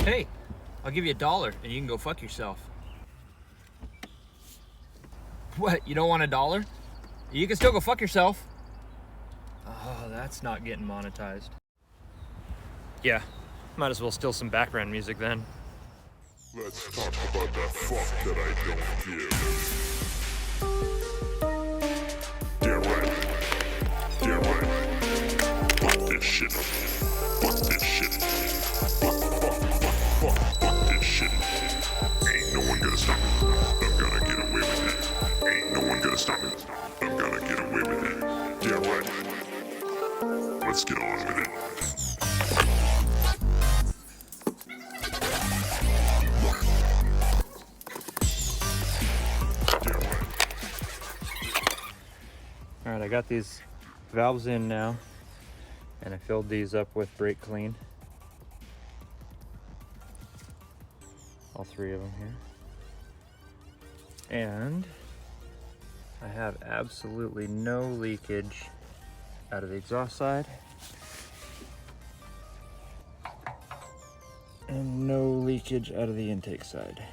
Hey, I'll give you $1 and you can go fuck yourself. What, you don't want $1? You can still go fuck yourself. Oh, that's not getting monetized. Yeah, might as well steal some background music then. Let's talk about that fuck that I don't give. Damn right. Damn right. Fuck this shit. Fuck this shit. Fuck this shit. Ain't no one gonna stop me. I'm gonna get away with it. Ain't no one gonna stop me. I'm gonna get away with it. Damn right. Let's get on with it. All right, I got these valves in now, and I filled these up with brake clean. All 3 of them here. And I have absolutely no leakage out of the exhaust side. And no leakage out of the intake side.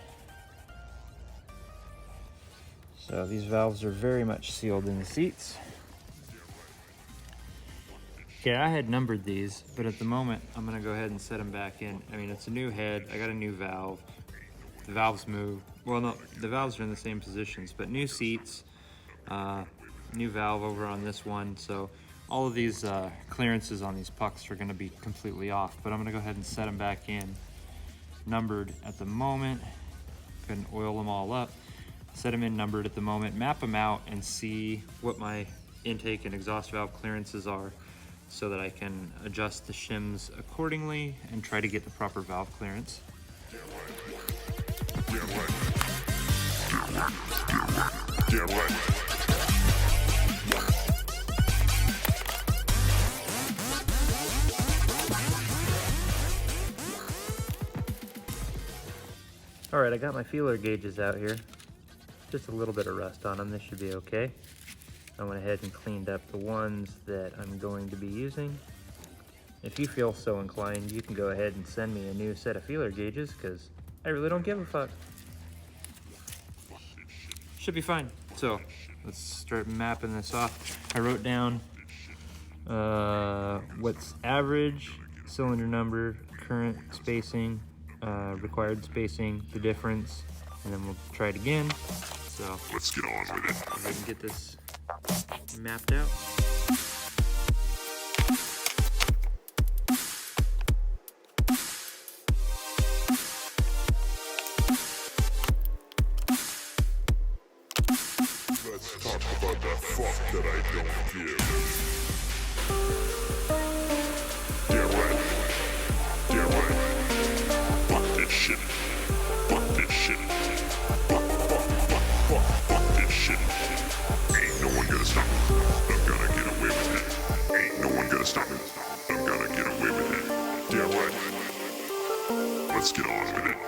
So these valves are very much sealed in the seats. Okay, I had numbered these, but at the moment, I'm gonna go ahead and set them back in. I mean, it's a new head, I got a new valve. The valves move, well no, the valves are in the same positions, but new seats, new valve over on this one. So all of these clearances on these pucks are gonna be completely off, but I'm gonna go ahead and set them back in. Numbered at the moment, go ahead and oil them all up. Set them in numbered at the moment, map them out and see what my intake and exhaust valve clearances are so that I can adjust the shims accordingly and try to get the proper valve clearance. All right, I got my feeler gauges out here. Just a little bit of rust on them, this should be okay. I went ahead and cleaned up the ones that I'm going to be using. If you feel so inclined, you can go ahead and send me a new set of feeler gauges because I really don't give a fuck. Should be fine. So let's start mapping this off. I wrote down what's average, cylinder number, current spacing, required spacing, the difference, and then we'll try it again. So let's get on with it. Go ahead and get this mapped out. Let's talk about that fuck that I don't give. Damn right. Damn right. Fuck this shit. Fuck this shit. Fuck this shit. Ain't no one gonna stop me. I'm gonna get away with it. Ain't no one gonna stop me. I'm gonna get away with it. Damn right. Let's get on with it.